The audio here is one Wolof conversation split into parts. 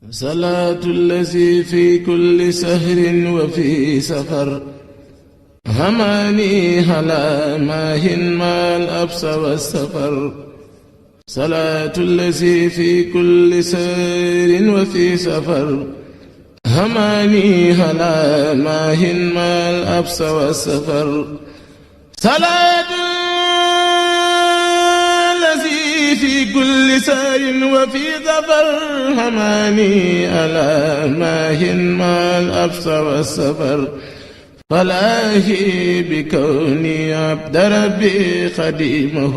صلاة الذي في كل سهر وفي سفر هماني هلا ماهن ما الأبس والسفر صلاة الذي في كل سهر وفي سفر هماني هلا ماهن ما الأبس والسفر صلاة في كل سار وفي ظفر هماني ألا ماهن ما الأبس والسفر فلاهي بكوني عبد ربي خديمه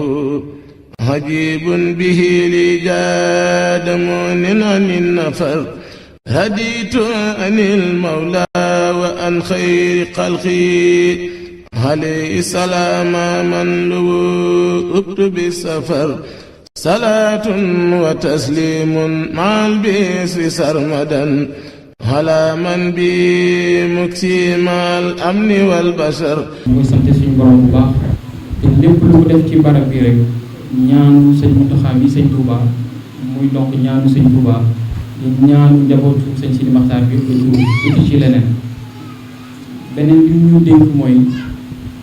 عجيب به لي جاد مؤن عن النفر هديت عن المولى وعن خير خلقي عليه السلام من لوؤت بالسفر صلاة وتسليم مع البيس سرمدا على من بي مكسي مع الأمن والبشر. mooy sant suñu borom bu baax te lépp lu mu def ci barab bi rek ñaanu sëñ Mountakha bi sëñ Touba muy donc ñaanu sëñ Touba ñaanu njabootu sëñ Sidi Maxtaar bi uti ci leneen beneen bi ñu dénk mooy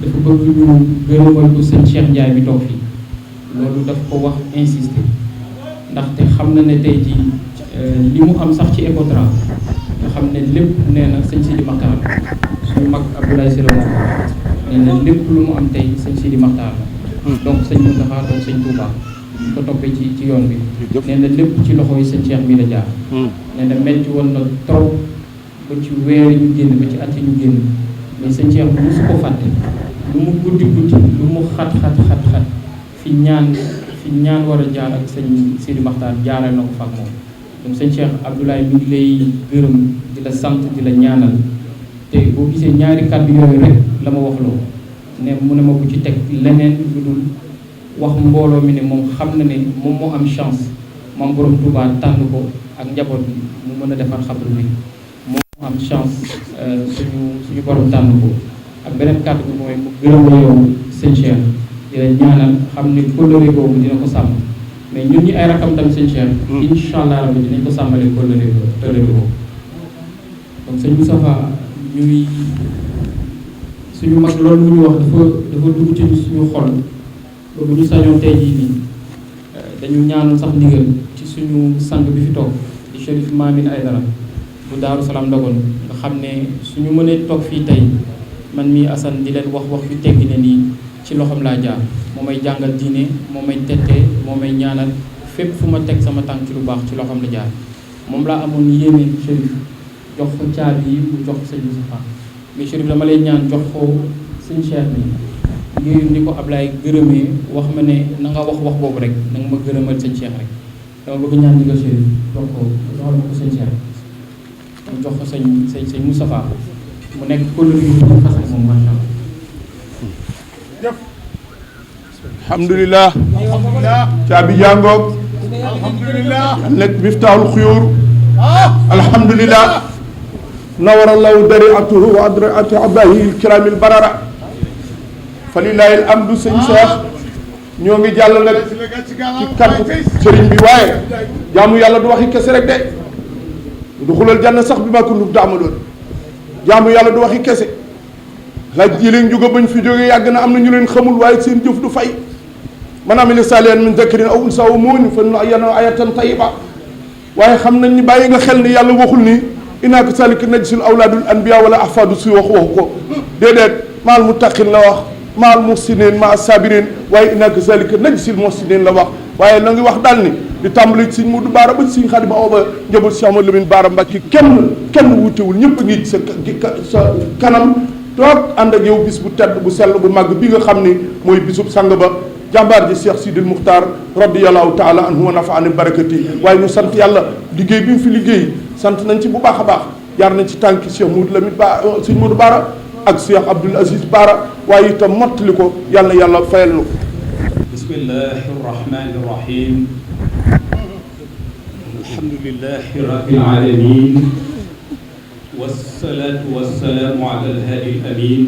dafa bëgg ñu gërëmal ko sëñ Cheikh Ndiaye bi toog fii loolu daf ko wax insister ndaxte xam na ne tey jii li mu am sax ci Ecotra nga xam ne lépp nee na sëñ Sidi Maxtaar suñu mag Abdoulaye Sylla nee na lépp lu mu am tey sëñ Sidi Maxtaar la donc sëñ Mountakha donc sëñ Touba ñu ko toppee ci yoon bi nee na lépp ci loxo yi sëñ Cheikh bi la jaar nee na metti woon na trop ba ci weer yi ñu génn ba ci at yi ñu génn mais sëñ Cheikh bu su ko fàtte lu mu guddi lu mu xat fi ñaan war a jaar ak sëñ Sidi Maxtaar jaaree na ko fa ak moom donc sëñ Cheikh Abdoulaye mi ngi lay gërëm di la sant di la ñaanal te boo gisee ñaari kàddu yooyu rek la ma wax loo ne mu ne ma bu ci teg leneen lu dul wax mbooloo mi ne moom xam na ne moom moo am chance moom borom Touba tànn ko ak njaboot bi mu mën a defar xabru bi moom am chance suñu borom tànn ko ak beneen kàddu bi mooy mu gërëm la yow sëñ Cheikh di la ñaanal xam ni kóllëre boobu dina ko sàmm mais ñun ñi ay rakam tam sëñ Cheikh incha allah rabbi dinañ ko sàmmale kóllëre boobu donc sëñ Moustapha ñuy suñu mag loolu mu ñu wax dafa dugg ci suñu xol ba bu ñu sañoon tey jii nii dañu ñaanal sax ndigal ci suñu sang bi fi toog di Chérif Mamine Aïdara bu Daaru Salaam Ndogon nga xam ne suñu mënee toog fii tey man mii Assane di leen wax yu teggi ne nii ci loxoom laa jaar moo may jàngal diine moo may tettee moo may ñaanal fépp fu ma teg sama tànk ci lu baax ci loxoom la jaar moom laa amoon yéene Chérif jox ko caabi yi mu jox ko sëñ Moustapha mais Chérif dama lay ñaan jox ko sëñ Cheikh bi ngir ni ko Ablaye gërëmee wax ma ne na nga wax boobu rek na nga ma gërëmal sëñ Cheikh rek dama bëgg ñaan ndigal Chérif joxal ma ko sëñ Cheikh mu jox ko sëñ Moustapha mu nekk kóllëre yu ñu fas ak moom macha allah. alhamdulilah caabi jàngoog nekk miftaaxul xuyóor alhamdulilah nawarallahu dariatuhu wa adraati abahi kiramil barara fa lillahi alhamdu sëñ Cheikh ñoo ngi jàll nag ci kàddu sëriñ bi waaye jaamu yàlla du waxi kese rek de du xulal janna sax bi ma ko ndub daamaloon jaamu yàlla du waxi kese laaj ji leen jóge bañ fi jógee yàgg na am na ñu leen xamul waaye seen jëf du fay man amila saalihan min zakarin aw unsaa wa mu'min falyuhyiyannahu hayatan tayyiba waaye xam nañ ni bàyyi nga xel ni yàlla waxul ni innaa kazaalika najzil awlaadul anbiyaa wala ahfaadu si waxu ko déedéet maal muttaqiin la wax maal muhsiniin maa saabiriin waaye innaa kazaalika najzil muhsiniin la wax waaye na ngi wax daal ni di tàmbali ci sëñ Modou Baara ba sëñ Xaadim Awa Ba njaboot Cheikh Amadou Lamine Baara Mbàkke kenn wutewul ñëpp a ngi sa kanam toog ànd ak yow bis bu tedd bu sell bu màgg bi nga xam ni mooy bisub sang ba jàmbaar ji Cheikh Sidil Muxtaar radiyallahu taala anhu wa nafaani barakati waaye ñu sant yàlla liggéey bi mu fi liggéey sant nañ ci bu baax a baax jaar nañ ci tànki Cheikh Modou Lamine Ba sëñ Modou Baara ak Cheikh Abdoul Aziz Baara waaye itam mottali ko yàlla na yàlla fayal nu bismillahi rahmani rahim alhamdulillahi rabbil alamin والصلاة والسلام على الهادي الأمين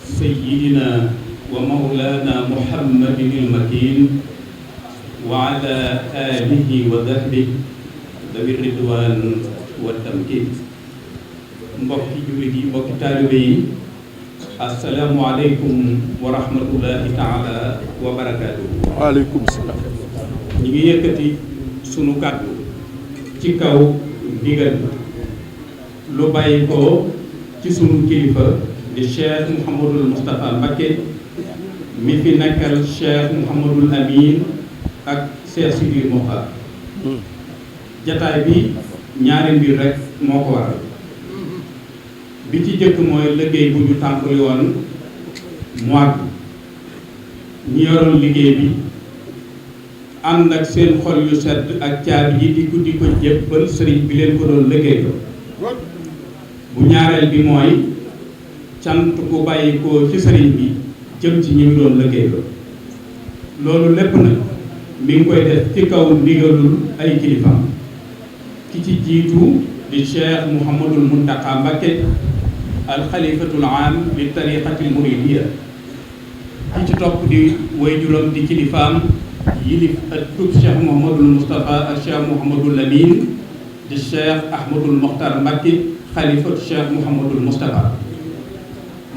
سيدنا ومولانا محمد المكين وعلى آله وصحبه dawi ridwaan wa tamkin mbokki jullit yi mbokki taalibe yi assalaamu aleykum wa rahmatullahi taala wa barakaatuhu. waaleykum salaam. ñi ngi yëkkati sunu kàddu ci kaw ndigal lu bàyyi ko ci sunu kilifa di Cheikh Mouhamadul Moustapha Mbacké mi fi nekkal Cheikh Mouhamadul Amin ak Cheikh Sidi Mokhtar. jataay bi ñaari mbir rek moo ko waral bi ci jëkk mooy liggéey bu ñu tàmbali woon mois bi ñi yoroon liggéey bi ànd ak seen xol yu sedd ak caabi yi di ko jébbal sëriñ bi leen ko doon liggéey ko bu ñaareel bi mooy cant ku bàyyi ko ci sëriñ bi jëm ci ñi mu doon liggéey ko loolu lépp nag mi ngi koy def ci kaw ndigalul ay kilifaam ki ci jiitu di Cheikh Mouhamadul Mountakha Mbacké al xalifatul aam li tariqatil muridiyya ki ci topp di waajuram di kilifaam yilif ak tub Cheikh Mouhamadul Moustapha ak Cheikh Mouhamadul Amin di Cheikh Ahmadul Mokhtar Mbacké xalifatu Cheikh Mouhamadul Moustapha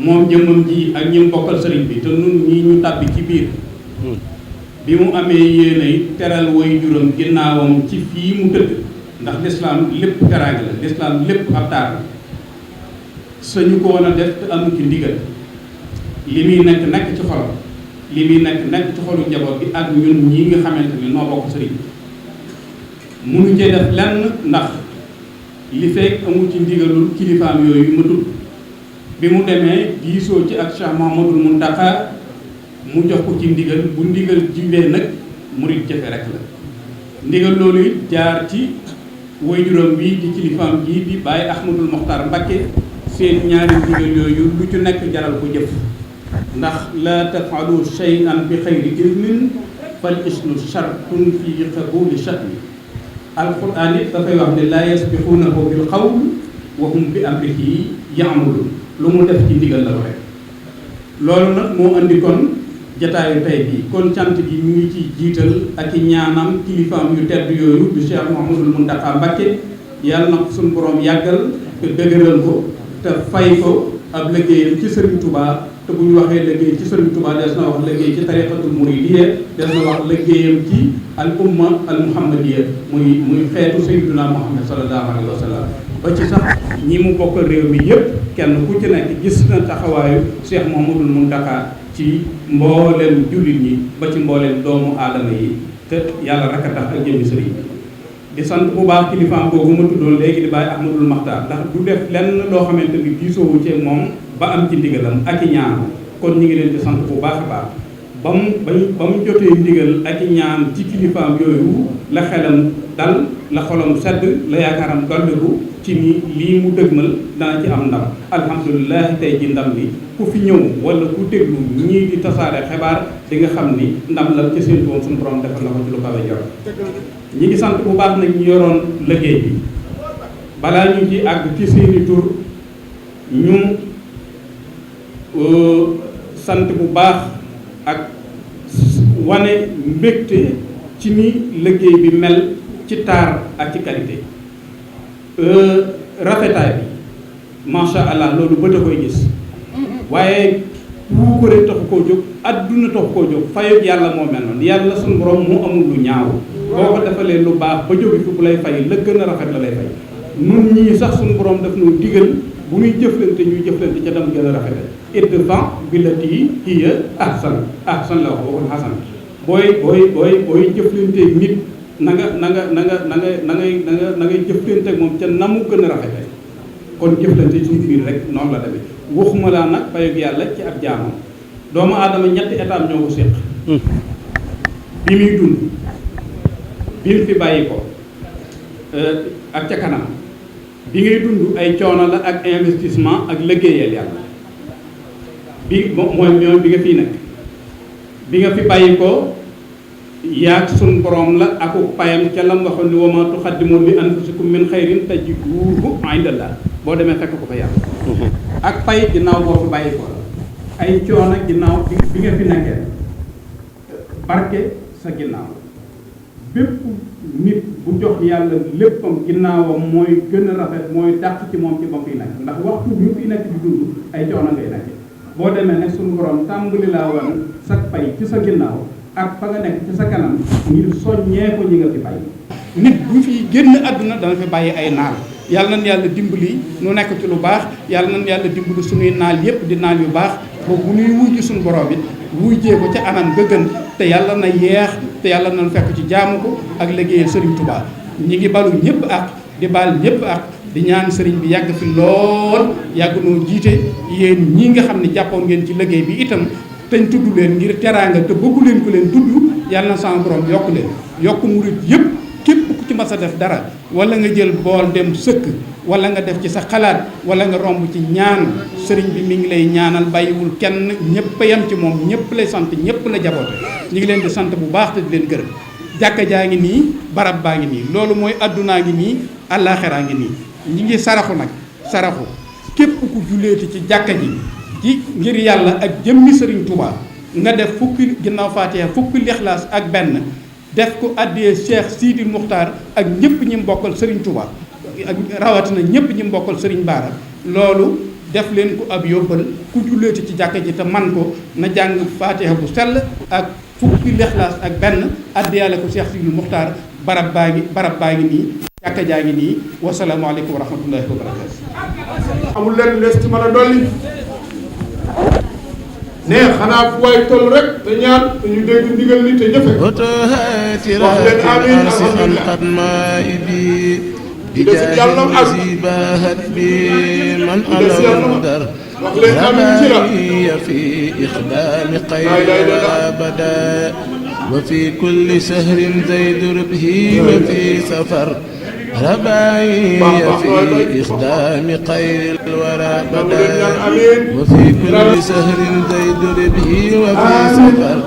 moom jëmmam ji ak ñi mu bokkal sëriñ bi te nun ñii ñu tàbbi ci biir bi mu amee yéene teral waajuram ginnaawam ci fii mu tëdd ndax lislaam lépp teraanga la lislaam lépp ab taar la sañu ko woon a def te amu ci ndigal li muy nekk ci xolam li muy nekk ci xolu njaboot bi ak ñun ñi nga xamante ni noo bokk sëriñ munu cee def lenn ndax li fekk amu ci ndigalul kilifaam yooyu ma tudd bi mu demee diisoo ci ak Cheikh Mouhamadul Mountakha mu jox ko ci ndigal bu ndigal jibee nag murit jafe rek la ndigal loolu it jaar ci waajuram bi di kilifaam ji di Baye Ahmadul Mokhtar Mbacké seen ñaari ndigal yooyu lu ci nekk jaral ko jëf ndax la tafalu shay'an bi xayri iznin fal isnu shartun fi qabuli sha'ni alquran it dafay wax ne la yasbiqunahu bil qawl wa hum bi amrihi ya'malun lu mu def ci ndigal la waxe loolu nag moo andi kon jataayu tey bi kon cant gi ñu ngi ci jiital ak i ñaanam kilifaam yu tedd yooyu du Cheikh Mouhamadul Mountakha Mbacké yàlla na suñu borom yàggal te dëgëral ko te fay ko ab liggéeyam ci Serigne Touba te bu ñu waxee liggéey ci Serigne Touba des na wax liggéey ci tariqatul muridiyya des na wax liggéeyam ci al umma al muhammadiyya muy xeetu Sayyiduna Muhammad sallallahu alayhi wa sallam ba ci sax ñi mu bokkal réew mi yëpp kenn ku ci nekk gis na taxawaayu Cheikh Mouhamadul Mountakha ci mbooleem jullit ñi ba ci mbooleem doomu aadama yi te yàlla rek a tax ak jëmmi sëriñ bi di sant bu baax kilifaam boobu ma tuddoon léegi di Baye Ahmadul Mokhtar ndax du def lenn loo xamante ni diisoowu ci moom ba am ci ndigalam ak i ñaan kon ñu ngi leen di sant bu baax a baax ba mu jotee ndigal ak i ñaan ci kilifaam yooyu la xelam dal la xolam sedd la yaakaaram dolliku ci ni lii mu dëgmal dana ci am ndam alhamdulilah tey ji ndam bi ku fi ñëw wala ku déglu ñii di tasaare xibaar di nga xam ni ndam la ci seen toon suñu borom defal na ko ci lu kawe jor ñi ngi sant bu baax nag ñu yoroon liggéey bi balaa ñu ci àgg ci seeni tur ñu sant bu baax ak wane mbégte ci ni liggéey bi mel ci taar ak ci qualité rafetaay bi macha allah loolu bët a koy gis waaye puukare taxu koo jóg adduna taxu koo jóg fayut yàlla moo mel noonu yàlla suñu borom moo amul lu ñaaw boo ko defalee lu baax ba jóge fi bu lay fay la gën a rafet la lay fay nun ñii sax suñu borom daf nu digal bu ñuy jëflante ñuy jëflante ca dem gën a rafete idfa' billatii hiya ahsan la wax waxul hasan booy jëflante nit na ngay jëflante ak moom ca na mu gën a rafete kon jëflante suñu biir rek noonu la demee waxuma laa nag fayog yàlla ci ab jaamam doomu aadama ñetti étape ñoo ko séq bi muy dund bi mu fi bàyyi ko ak ca kanam bi ngay dund ay coono la ak investissement ak liggéeyal yàlla bi mooy ñoom bi nga fii nekk bi nga fi bàyyi ko yaag sun borom la aku payam ca lam waxoon ni wa ma tuqaddimu li anfusikum min xayrin tajiduhu indallah boo demee fekk ko fa yàlla ak pay ginnaaw boo fi bàyyi ko ay coono ginnaaw bi nga fi nekkee barke sa ginnaaw bépp nit bu jox yàlla léppam ginnaawam mooy gën a rafet mooy dàq ci moom ci ba fiy nekk ndax waxtu bi ñu fiy nekk di dund ay coono ngay nekk boo demee nag suñu borom tàmbali laa wan sa pay ci sa ginnaaw ak fa nga nekk ci sa kanam ngir soññee ko ñi nga fi bàyyi. nit bu fi génn àdduna dana fi bàyyi ay naal yàlla nañ yàlla dimbali nu nekk ci lu baax yàlla nañ yàlla dimbali suñuy naal yépp di naal yu baax boobu bu ñuy wuy ci suñu borom it wuy jee ko ca anam gëgën te yàlla na yeex te yàlla nañ fekk ci jaamu ko ak liggéeyal Serigne Touba ñi ngi balu ñëpp ak di baal ñëpp ak di ñaan Serigne bi yàgg fi lool yàgg noo jiite yéen ñii nga xam ne jàppoon ngeen ci liggéey bi itam teñ tudd leen ngir teraanga te bëggu leen ko leen tudd yàlla na sama borom yokk leen yokk murit yëpp képp ku ci mas a def dara wala nga jël bool dem sëkk wala nga def ci sa xalaat wala nga romb ci ñaan sëriñ bi mi ngi lay ñaanal bàyyiwul kenn ñëpp a yem ci moom ñëpp lay sant ñëpp la jaboote ñu ngi leen di sant bu baax te di leen gërëm jàkka jaa ngi nii barab baa ngi nii loolu mooy addunaa ngi nii àllaaxiraa ngi nii ñi ngi saraxu nag saraxu képp ku julleeti ci jàkka ji ci ngir yàlla ak jëmmi sëriñ Touba nga def fukki ginnaaw Faatiha fukki lixlaas ak benn def ko addiyee Cheikh Sidi Muxtaar ak ñëpp ñi mbokkal sëriñ Touba ak rawatina ñëpp ñi mbokkal sëriñ Baara loolu def leen ko ab yóbbal ku julleeti ci jàkka ji te man ko na jàng Faatiha bu sell ak fukki lixlaas ak benn addiyaale ko Cheikh Sidi Muxtaar barab baa ngi nii jàkka jaa ngi nii wasalaamaaleykum wa rahmatullahi wa barakatu amul leen lees ci mën a dolli ne xanaa fu waay toll rek te ñaan te ñu dégg ndigal li te jëfe wax leen amiin alhamdulilah di des yàlla ak di des yàlla wax leen amiin ci la وفي كل سهر زيد ربه وفي سفر رباعي في إخدام خير الورى بدا وفي كل سهر زيد ربه وفي سفر